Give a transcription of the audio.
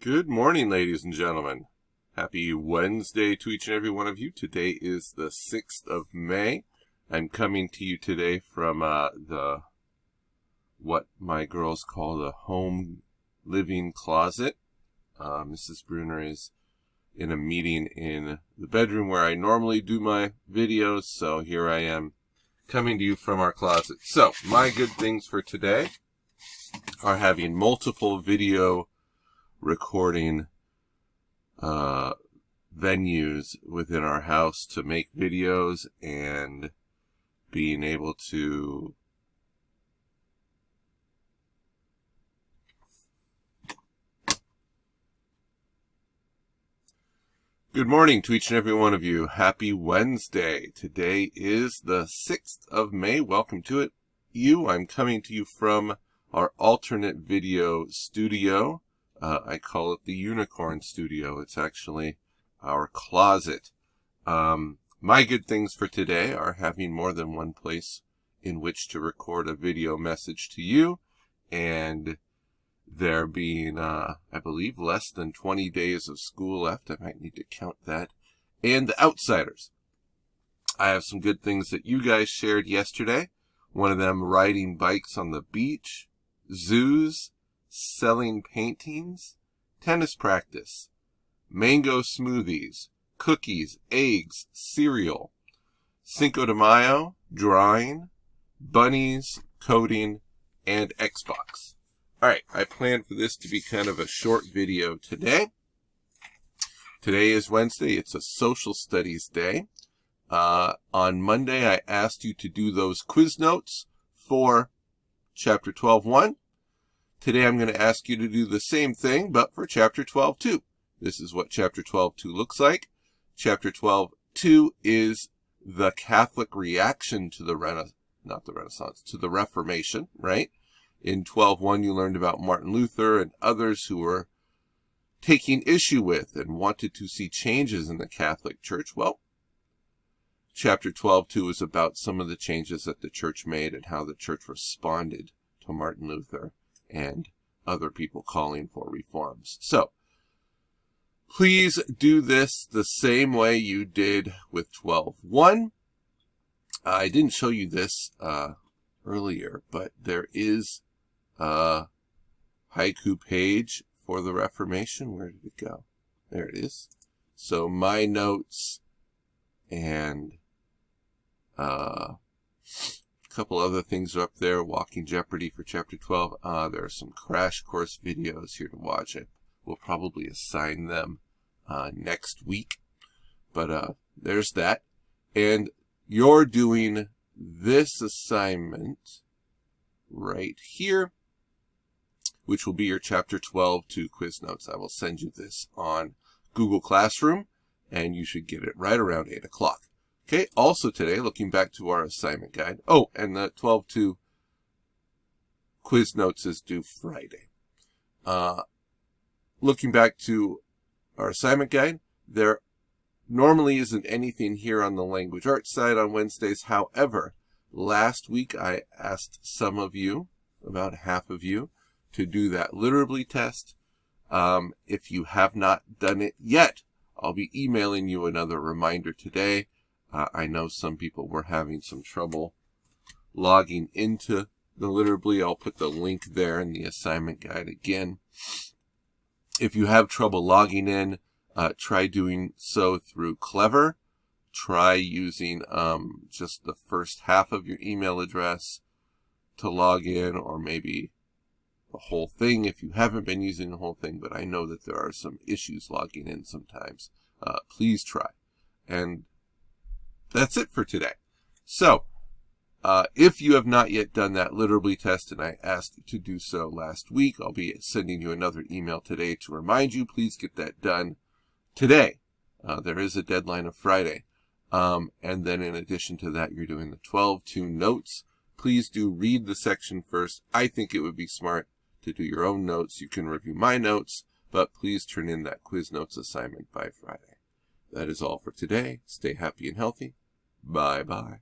Good morning, ladies and gentlemen. Happy Wednesday to each and every one of you. Today is the 6th of May. I'm coming to you today from what my girls call the home living closet. Mrs. Bruner is in a meeting in the bedroom where I normally do my videos, so here I am coming to you from our closet. So, my good things for today are having multiple video recording venues within our house to make videos and being able to Good morning to each and every one of you. Happy Wednesday. Today is the 6th of May. Welcome to it. I'm coming to you from our alternate video studio. I call it the Unicorn Studio. It's actually our closet. My good things for today are having more than one place in which to record a video message to you, and there being, I believe, less than 20 days of school left. I might need to count that. And the Outsiders. I have some good things that you guys shared yesterday. One of them, riding bikes on the beach, zoos, selling paintings, tennis practice, mango smoothies, cookies, eggs, cereal, Cinco de Mayo, drawing, bunnies, coding, and Xbox. Alright, I planned for this to be kind of a short video today. Today is Wednesday. It's a social studies day. On Monday, I asked you to do those quiz notes for Chapter 12.1. Today I'm going to ask you to do the same thing, but for Chapter 12.2. This is what Chapter 12.2 looks like. Chapter 12.2 is the Catholic reaction to the to the Reformation, right? In 12.1 you learned about Martin Luther and others who were taking issue with and wanted to see changes in the Catholic Church. Well, Chapter 12.2 is about some of the changes that the church made and how the church responded to Martin Luther and other people calling for reforms. So, please do this the same way you did with 12.1. I didn't show you this earlier, but there is a haiku page for the Reformation. Where did it go? There it is. So, my notes and couple other things are up there. Walking Jeopardy for Chapter 12. There are some crash course videos here to watch. We'll probably assign them next week. But there's that. And you're doing this assignment right here, which will be your Chapter 12.2 quiz notes. I will send you this on Google Classroom, and you should get it right around 8 o'clock. Okay, also today, looking back to our assignment guide. Oh, and the 12.2 quiz notes is due Friday. Looking back to our assignment guide, there normally isn't anything here on the language arts side on Wednesdays. However, last week I asked some of you, about half of you, to do that literally test. If you have not done it yet, I'll be emailing you another reminder today. I know some people were having some trouble logging into the Literally. I'll put the link there in the assignment guide again. If you have trouble logging in, try doing so through Clever. Try using just the first half of your email address to log in, or maybe the whole thing if you haven't been using the whole thing, but I know that there are some issues logging in sometimes. Please try. And that's it for today. So, if you have not yet done that Literally test, and I asked you to do so last week, I'll be sending you another email today to remind you. Please get that done today. There is a deadline of Friday. And then in addition to that, you're doing the 12.2 notes. Please do read the section first. I think it would be smart to do your own notes. You can review my notes, but please turn in that quiz notes assignment by Friday. That is all for today. Stay happy and healthy. Bye-bye.